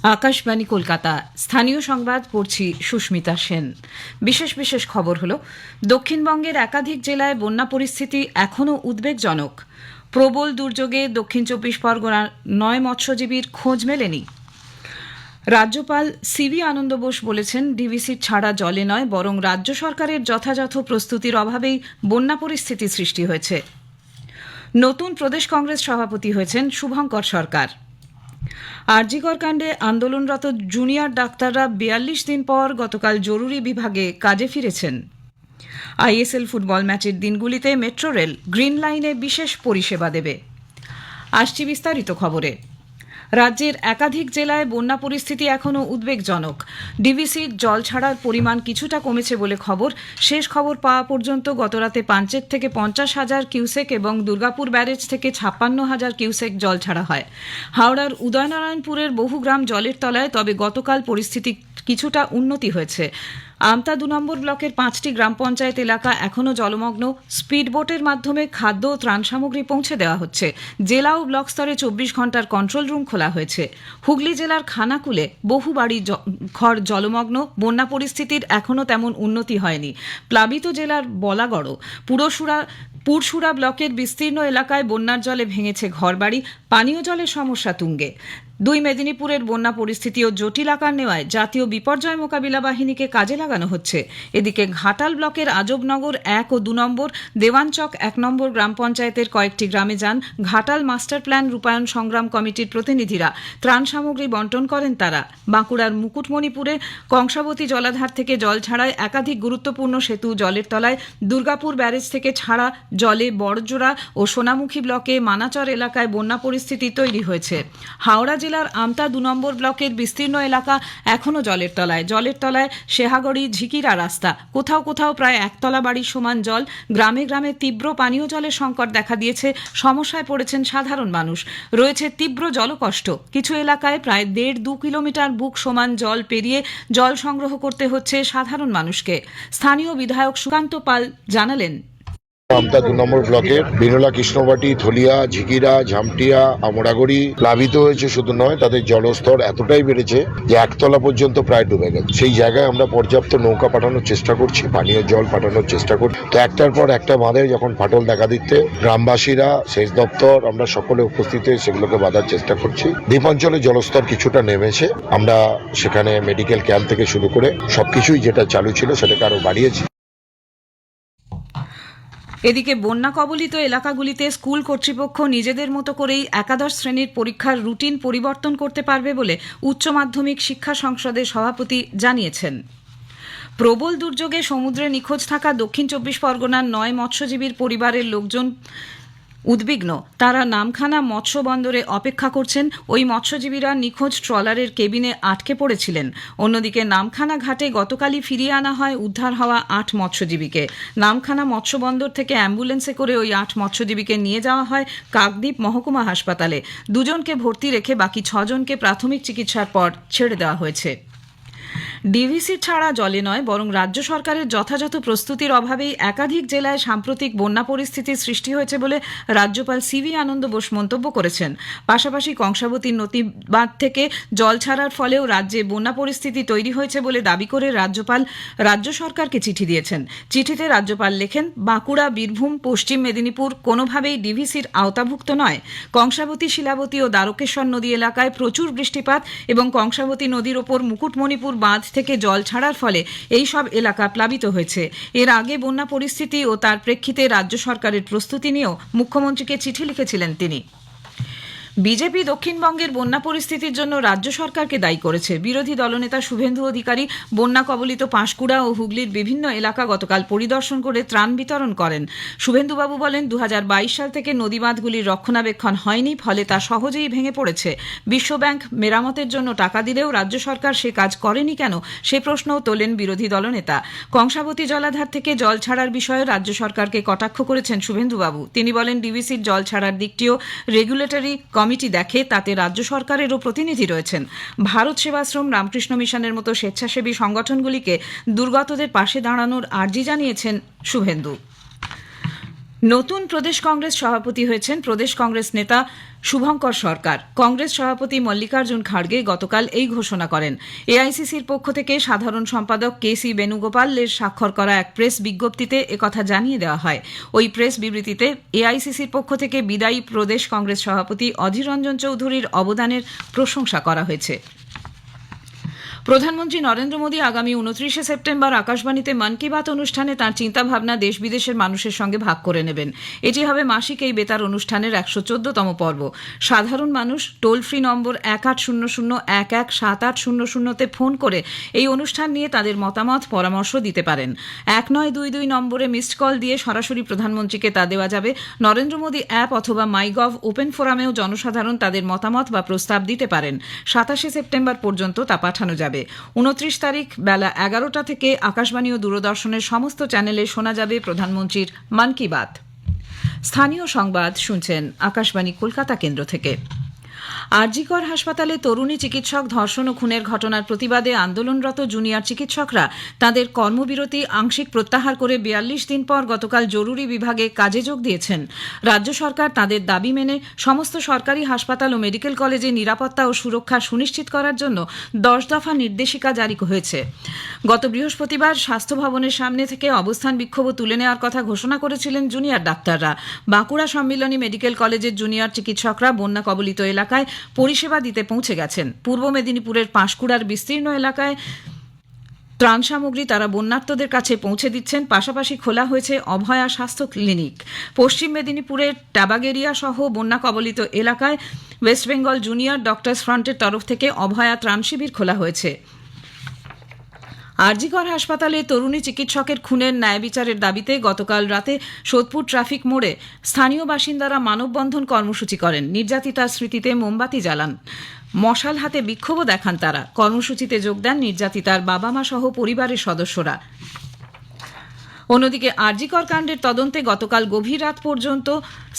আকাশবাণী কলকাতা। স্থানীয় সংবাদ পড়ছি সুস্মিতা সেন। বিশেষ খবর হলো, দক্ষিণবঙ্গের একাধিক জেলায় বন্যা পরিস্থিতি এখনও উদ্বেগজনক। প্রবল দুর্যোগে দক্ষিণ 24 পরগনার 9 মৎস্যজীবীর খোঁজ মেলেনি। রাজ্যপাল সিভি আনন্দ বোস বলেছেন, ডিভিসির ছাড়া জলে নয়, বরং রাজ্য সরকারের যথাযথ প্রস্তুতির অভাবেই বন্যা পরিস্থিতি সৃষ্টি হয়েছে। নতুন প্রদেশ কংগ্রেস সভাপতি হয়েছেন শুভঙ্কর সরকার। আরজিকর কাণ্ডে আন্দোলনরত জুনিয়র ডাক্তাররা 42 দিন পর গতকাল জরুরি বিভাগে কাজে ফিরেছেন। আইএসএল ফুটবল ম্যাচের দিনগুলিতে মেট্রো রেল গ্রিন লাইনে বিশেষ পরিষেবা দেবে। আসছি বিস্তারিত খবরে। রাজ্যের একাধিক জেলায় বন্যা পরিস্থিতি এখনও উদ্বেগজনক। ডিভিসির জল ছাড়ার পরিমাণ কিছুটা কমেছে বলে খবর। শেষ খবর পাওয়া পর্যন্ত গতরাতে পাঞ্চেত থেকে 50,000 কিউসেক এবং দুর্গাপুর ব্যারেজ থেকে 56,000 কিউসেক জল ছাড়া হয়। হাওড়ার উদয়নারায়ণপুরের বহু গ্রাম জলের তলায়, তবে গতকাল পরিস্থিতি কিছুটা উন্নতি হয়েছে। আমতা 2 নম্বর ব্লকের 5টি গ্রাম পঞ্চায়েত এলাকা এখনও জলমগ্ন। স্পিডবোটের মাধ্যমে খাদ্য ও ত্রাণ সামগ্রী পৌঁছে দেওয়া হচ্ছে। জেলা ও ব্লক স্তরে 24 ঘন্টার কন্ট্রোল রুম খোলা হয়েছে। হুগলি জেলার খানাকুলে বহু বাড়ি ঘর জলমগ্ন। বন্যা পরিস্থিতির এখনও তেমন উন্নতি হয়নি। প্লাবিত জেলার বলাগড় পুরসুরা ব্লকের বিস্তীর্ণ এলাকায় বন্যার জলে ভেঙেছে ঘরবাড়ি। পানীয় জলের সমস্যা তুঙ্গে। 2 মেদিনীপুরের বন্যা পরিস্থিতিও জটিল আকার নেওয়ায় জাতীয় বিপর্যয় মোকাবিলা বাহিনীকে কাজে লাগানো হচ্ছে। এদিকে ঘাটাল ব্লকের আজবনগর 1 ও 2 নম্বর, দেওয়ানচক 1 নম্বর গ্রাম পঞ্চায়েতের কয়েকটি গ্রামে যান ঘাটাল মাস্টার প্ল্যান রূপায়ণ সংগ্রাম কমিটির প্রতিনিধিরা। ত্রাণ সামগ্রী বন্টন করেন তারা। বাঁকুড়ার মুকুটমণিপুরে কংসাবতী জলাধার থেকে জল ছাড়ায় একাধিক গুরুত্বপূর্ণ সেতু জলের তলায়। দুর্গাপুর ব্যারেজ থেকে ছাড়া জলে বড়জোড়া ও সোনামুখী ব্লকে মানাচর এলাকায় বন্যা পরিস্থিতি তৈরি হয়েছে। হাওড়া জেলার আমতা 2 নম্বর ব্লকের বিস্তীর্ণ এলাকা এখনও জলের তলায়। শেহাগড়ি ঝিকিরা রাস্তা, কোথাও প্রায় একতলা বাড়ির সমান জল। গ্রামে গ্রামে তীব্র পানীয় জলের সংকট দেখা দিয়েছে। সমস্যায় পড়েছেন সাধারণ মানুষ। রয়েছে তীব্র জলকষ্ট। কিছু এলাকায় প্রায় 1.5-2 কিলোমিটার বুক সমান জল পেরিয়ে জল সংগ্রহ করতে হচ্ছে সাধারণ মানুষকে। স্থানীয় বিধায়ক সুকান্ত পাল জানালেন, আমতা 2 নম্বর ব্লকের বিনোলা, কৃষ্ণবাটি, থলিয়া, ঝিকিরা, ঝামটিয়া, আমরাগড়ি প্লাবিত হয়েছে। শুধু নয়, তাদের জলস্তর এতটাই বেড়েছে যে একতলা পর্যন্ত প্রায় ডুবে গেছে। সেই জায়গায় আমরা পর্যাপ্ত নৌকা পাঠানোর চেষ্টা করছি, পানীয় জল পাঠানোর চেষ্টা করছি। তো একটার পর একটা বাঁধে যখন ফাটল দেখা দিচ্ছে, গ্রামবাসীরা, সেচ দপ্তর, আমরা সকলে উপস্থিত হয়ে সেগুলোকে বাঁধার চেষ্টা করছি। দ্বীপাঞ্চলে জলস্তর কিছুটা নেমেছে। আমরা সেখানে মেডিকেল ক্যাম্প থেকে শুরু করে সবকিছুই যেটা চালু ছিল সেটাকে আরো বাড়িয়েছি। এদিকে বন্যা কবলিত এলাকাগুলিতে স্কুল কর্তৃপক্ষ নিজেদের মতো করেই একাদশ শ্রেণীর পরীক্ষার রুটিন পরিবর্তন করতে পারবে বলে উচ্চ মাধ্যমিক শিক্ষা সংসদের সভাপতি জানিয়েছেন। প্রবল দুর্যোগে সমুদ্রে নিখোঁজ থাকা দক্ষিণ 24 পরগনার 9 মৎস্যজীবীর পরিবারের লোকজন উদ্বিগ্ন। তারা নামখানা মৎস্য বন্দরে অপেক্ষা করছেন। ওই মৎস্যজীবীরা নিখোঁজ ট্রলারের কেবিনে আটকে পড়েছিলেন। অন্যদিকে নামখানা ঘাটে গতকালই ফিরিয়ে আনা হয় উদ্ধার হওয়া 8 মৎস্যজীবীকে। নামখানা মৎস্য বন্দর থেকে অ্যাম্বুলেন্সে করে ওই 8 মৎস্যজীবীকে নিয়ে যাওয়া হয় কাকদ্বীপ মহকুমা হাসপাতালে। 2 জনকে ভর্তি রেখে বাকি 6 জনকে প্রাথমিক চিকিৎসার পর ছেড়ে দেওয়া হয়েছে। ডিভিসি ছাড়া জলে নয়, বরং রাজ্য সরকারের যথাযথ প্রস্তুতির অভাবেই একাধিক জেলায় সাম্প্রতিক বন্যা পরিস্থিতির সৃষ্টি হয়েছে বলে রাজ্যপাল সিভি আনন্দ বোস মন্তব্য করেছেন। পাশাপাশি কংসাবতীর নদী বাঁধ থেকে জল ছাড়ার ফলেও রাজ্যে বন্যা পরিস্থিতি তৈরি হয়েছে বলে দাবি করে রাজ্যপাল রাজ্য সরকারকে চিঠি দিয়েছেন। চিঠিতে রাজ্যপাল লেখেন, বাঁকুড়া, বীরভূম, পশ্চিম মেদিনীপুর কোনোভাবেই ডিভিসির আওতাভুক্ত নয়। কংসাবতী, শিলাবতী ও দ্বারকেশ্বর নদী এলাকায় প্রচুর বৃষ্টিপাত এবং কংসাবতী নদীর ওপর মুকুটমণিপুর বাঁধ থেকে জল ছাড়ার ফলে এই সব এলাকা প্লাবিত হয়েছে। এর আগে বন্যা পরিস্থিতি ও তার প্রেক্ষিতে রাজ্য সরকারের প্রস্তুতি নিয়েও মুখ্যমন্ত্রীকে চিঠি লিখেছিলেন তিনি। বিজেপি দক্ষিণবঙ্গের বন্যা পরিস্থিতির জন্য রাজ্য সরকারকে দায়ী করেছে। বিরোধী দলনেতা শুভেন্দু অধিকারী বন্যা কবলিত পাঁশকুড়া ও হুগলির বিভিন্ন এলাকা গতকাল পরিদর্শন করে ত্রাণ বিতরণ করেন। শুভেন্দুবাবু বলেন, 2022 সাল থেকে নদীবাঁধগুলির রক্ষণাবেক্ষণ হয়নি, ফলে তা সহজেই ভেঙে পড়েছে। বিশ্বব্যাংক মেরামতের জন্য টাকা দিলেও রাজ্য সরকার সে কাজ করেনি কেন, সে প্রশ্নও তোলেন বিরোধী দলনেতা। কংসাবতী জলাধার থেকে জল ছাড়ার বিষয়ে রাজ্য সরকারকে কটাক্ষ করেছেন শুভেন্দুবাবু। তিনি বলেন, ডিভিসির জল ছাড়ার দিকটিও রেগুলেটরি কমিটি দেখে, তাতে রাজ্য সরকারেরও প্রতিনিধি রয়েছেন। ভারত সেবাশ্রম, রামকৃষ্ণ মিশনের মতো স্বেচ্ছাসেবী সংগঠনগুলিকে দুর্গতদের পাশে দাঁড়ানোর আর্জি জানিয়েছেন শুভেন্দু। নতুন প্রদেশ কংগ্রেস সভাপতি হয়েছেন প্রদেশ কংগ্রেস নেতা শুভঙ্কর সরকার। কংগ্রেস সভাপতি মল্লিকার্জুন খাড়গে গতকাল এই ঘোষণা করেন। এআইসিসির পক্ষ থেকে সাধারণ সম্পাদক কেসি বেণুগোপালের স্বাক্ষর করা এক প্রেস বিজ্ঞপ্তিতে একথা জানিয়ে দেওয়া হয়। ওই প্রেস বিবৃতিতে এআইসিসির পক্ষ থেকে বিদায়ী প্রদেশ কংগ্রেস সভাপতি অধীর রঞ্জন চৌধুরীর অবদানের প্রশংসা করা হয়েছে। প্রধানমন্ত্রী নরেন্দ্র মোদী আগামী 29 সেপ্টেম্বর আকাশবাণীতে মন কি বাত অনুষ্ঠানে তাঁর চিন্তাভাবনা দেশ বিদেশের মানুষের সঙ্গে ভাগ করে নেবেন। এটি হবে মাসিক এই বেতার অনুষ্ঠানের 114তম পর্ব। সাধারণ মানুষ টোল ফ্রি নম্বর 1800117800-তে ফোন করে এই অনুষ্ঠান নিয়ে তাদের মতামত পরামর্শ দিতে পারেন। 1922 নম্বরে মিসড কল দিয়ে সরাসরি প্রধানমন্ত্রীকে তা দেওয়া যাবে। নরেন্দ্র মোদী অ্যাপ অথবা মাইগভ ওপেন ফোরামেও জনসাধারণ তাদের মতামত বা প্রস্তাব দিতে পারেন। 27 সেপ্টেম্বর পর্যন্ত তা পাঠানো যাবে। 29 তারিখ বেলা 11টা থেকে আকাশবাণী ও দূরদর্শনের সমস্ত চ্যানেলে শোনা যাবে প্রধানমন্ত্রীর মন কি বাত। স্থানীয় সংবাদ শুনছেন আকাশবাণী কলকাতা কেন্দ্র থেকে। আরজিকর হাসপাতালে তরুণী চিকিৎসক ধর্ষণ ও খুনের ঘটনার প্রতিবাদে আন্দোলনরত জুনিয়র চিকিৎসকরা তাদের কর্মবিরতি আংশিক প্রত্যাহার করে 42 দিন পর গতকাল জরুরি বিভাগে কাজে যোগ দিয়েছেন। রাজ্য সরকার তাদের দাবি মেনে সমস্ত সরকারি হাসপাতাল ও মেডিকেল কলেজে নিরাপত্তা ও সুরক্ষা সুনিশ্চিত করার জন্য 10 দফা নির্দেশিকা জারি হয়েছে। গত বৃহস্পতিবার স্বাস্থ্য ভবনের সামনে থেকে অবস্থান বিক্ষোভ তুলে নেওয়ার কথা ঘোষণা করেছিলেন জুনিয়র ডাক্তাররা। বাঁকুড়া সম্মিলনী মেডিকেল কলেজের জুনিয়র চিকিৎসকরা বন্যা কবলিত এলাকায় পরিষেবা দিতে পৌঁছে গেছেন। পূর্ব মেদিনীপুরের পাঁশকুড়ার বিস্তীর্ণ এলাকায় ত্রাণ সামগ্রী তারা বন্যার্তদের কাছে পৌঁছে দিচ্ছেন। পাশাপাশি খোলা হয়েছে অভয়া স্বাস্থ্য ক্লিনিক। পশ্চিম মেদিনীপুরের ট্যাবাগেরিয়া সহ বন্যা কবলিত এলাকায় ওয়েস্ট বেঙ্গল জুনিয়র ডক্টরস ফ্রন্টের তরফ থেকে অভয়া ত্রাণ শিবির খোলা হয়েছে। আরজিকর হাসপাতালে তরুণী চিকিৎসকের খুনের ন্যায় বিচারের দাবিতে গতকাল রাতে সোদপুর ট্রাফিক মোড়ে স্থানীয় বাসিন্দারা মানববন্ধন কর্মসূচি করেন। নির্যাতিতার স্মৃতিতে মোমবাতি জ্বালান, মশাল হাতে বিক্ষোভও দেখান তারা। কর্মসূচিতে যোগ দেন নির্যাতিতার বাবা মা সহ পরিবারের সদস্যরা। অন্যদিকে আরজিকর কাণ্ডের তদন্তে গতকাল গভীর রাত পর্যন্ত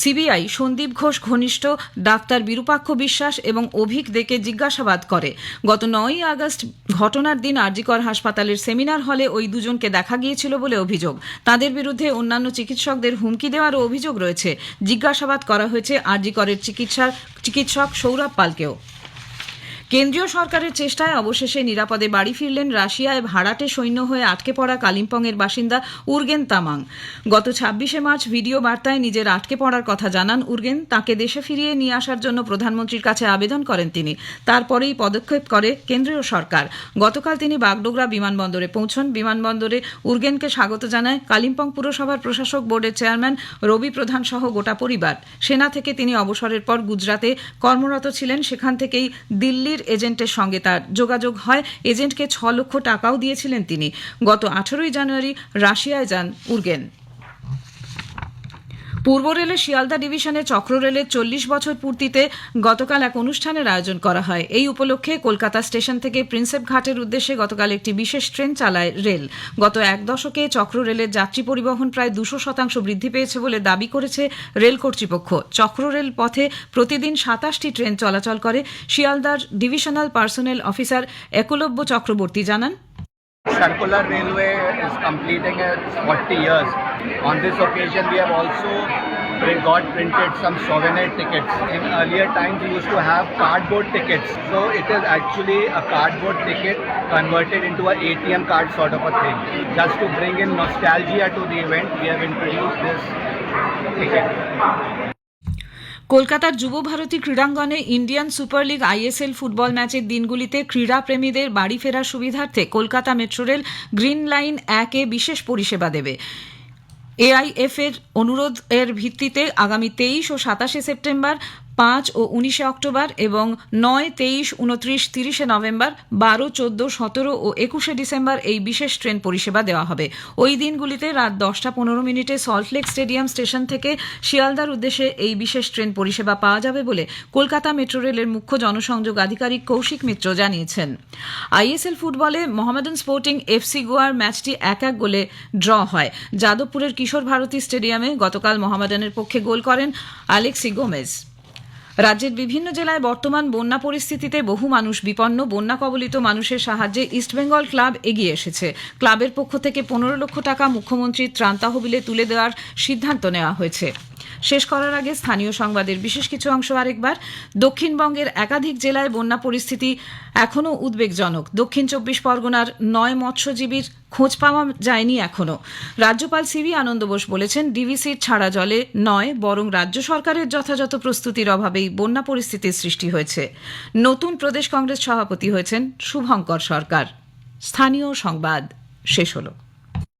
সিবিআই সন্দীপ ঘোষ ঘনিষ্ঠ ডাক্তার বিরূপাক্ষ বিশ্বাস এবং অভিক দেকে জিজ্ঞাসাবাদ করে। গত 9 আগস্ট ঘটনার দিন আরজিকর হাসপাতালের সেমিনার হলে ওই দুজনকে দেখা গিয়েছিল বলে অভিযোগ। তাদের বিরুদ্ধে অন্যান্য চিকিৎসকদের হুমকি দেওয়ারও অভিযোগ রয়েছে। জিজ্ঞাসাবাদ করা হয়েছে আরজিকরের চিকিৎসক সৌরভ পালকেও। কেন্দ্রীয় সরকারের চেষ্টায় অবশেষে নিরাপদে বাড়ি ফিরলেন রাশিয়ায় ভাড়াটে সৈন্য হয়ে আটকে পড়া কালিম্পংয়ের বাসিন্দা উর্গেন তামাং। গত 26 মার্চ ভিডিও বার্তায় নিজের আটকে পড়ার কথা জানান উর্গেন। তাকে দেশে ফিরিয়ে নিয়ে আসার জন্য প্রধানমন্ত্রীর কাছে আবেদন করেন তিনি। তারপরেই পদক্ষেপ করে কেন্দ্রীয় সরকার। গতকাল তিনি বাগডোগরা বিমানবন্দরে পৌঁছন। বিমানবন্দরে উর্গেনকে স্বাগত জানায় কালিম্পং পুরসভার প্রশাসক বোর্ডের চেয়ারম্যান রবি প্রধান সহ গোটা পরিবার। সেনা থেকে তিনি অবসরের পর গুজরাতে কর্মরত ছিলেন। সেখান থেকেই দিল্লির এজেন্টের সঙ্গে তার যোগাযোগ হয়। এজেন্টকে 6 লক্ষ টাকাও দিয়েছিলেন তিনি। গত 18 জানুয়ারি রাশিয়ায় যান উর্গেন। পূর্ব রেলের শিয়ালদা ডিভিশনে চক্র রেলের 40 বছর পূর্তিতে গতকাল এক অনুষ্ঠানের আয়োজন করা হয়। এই উপলক্ষে কলকাতা স্টেশন থেকে প্রিন্সেপ ঘাটের উদ্দেশ্যে গতকাল একটি বিশেষ ট্রেন চালায় রেল। গত এক দশকে চক্র রেলের যাত্রী পরিবহন প্রায় 200% বৃদ্ধি পেয়েছে বলে দাবি করেছে রেল কর্তৃপক্ষ। চক্র রেল পথে প্রতিদিন 27টি ট্রেন চলাচল করে। শিয়ালদার divisional personnel officer Eklavya Chakraborty জানান, Circular Railway is completing its 40 years. On this occasion, we have also got printed some souvenir tickets. In earlier times, we used to have cardboard tickets. So it is actually a cardboard ticket converted into an ATM card sort of a thing. Just to bring in nostalgia to the event, we have introduced this ticket. কলকাতার যুব ভারতী ক্রীড়াঙ্গনে Indian super league ISL football ম্যাচের দিনগুলিতে ক্রীড়াপ্রেমীদের বাড়ি ফেরার সুবিধার্থে Kolkata metro rail green line 1-এ বিশেষ পরিষেবা দেবে। এআইএফ এর অনুরোধের ভিত্তিতে আগামী 23 ও 27 সেপ্টেম্বর, 5 ও 19 অক্টোবর এবং 9, 23, 29, 30 নভেম্বর, 12, 14, 17 ও 21 ডিসেম্বর এই বিশেষ ট্রেন পরিষেবা দেওয়া হবে। ওই দিনগুলিতে রাত 10:15 সল্টলেক স্টেডিয়াম স্টেশন থেকে শিয়ালদার উদ্দেশ্যে এই বিশেষ ট্রেন পরিষেবা পাওয়া যাবে বলে কলকাতা মেট্রো রেলের মুখ্য জনসংযোগ আধিকারিক কৌশিক মিত্র জানিয়েছেন। আইএসএল ফুটবলে মোহামেডান স্পোর্টিং এফসি গোয়ার ম্যাচটি 1-1 গোলে ড্র হয়। যাদবপুরের কিশোর ভারতী স্টেডিয়ামে গতকাল মোহামেডানের পক্ষে গোল করেন আলেক্সি গোমেজ। রাজ্যের বিভিন্ন জেলায় বর্তমান বন্যা পরিস্থিতিতে বহু মানুষ বিপন্ন। বন্যা কবলিত মানুষের সাহায্যে ইস্টবেঙ্গল ক্লাব এগিয়ে এসেছে। ক্লাবের পক্ষ থেকে 15 লক্ষ টাকা মুখ্যমন্ত্রীর ত্রাণ তহবিলে তুলে দেওয়ার সিদ্ধান্ত নেওয়া হয়েছে। শেষ করার আগে স্থানীয় সংবাদের বিশেষ কিছু অংশ আরেকবার। দক্ষিণবঙ্গের একাধিক জেলায় বন্যা পরিস্থিতি এখনও উদ্বেগজনক। দক্ষিণ 24 পরগনার 9 মৎস্যজীবীর খোঁজ পাওয়া যায়নি এখনও। রাজ্যপাল সিভি আনন্দ বোস বলেছেন, ডিভিসির ছাড়া জলে নয়, বরং রাজ্য সরকারের যথাযথ প্রস্তুতির অভাবেই বন্যা পরিস্থিতির সৃষ্টি হয়েছে। নতুন প্রদেশ কংগ্রেস সভাপতি হয়েছেন শুভঙ্কর সরকার। স্থানীয় সংবাদ শেষ হলো।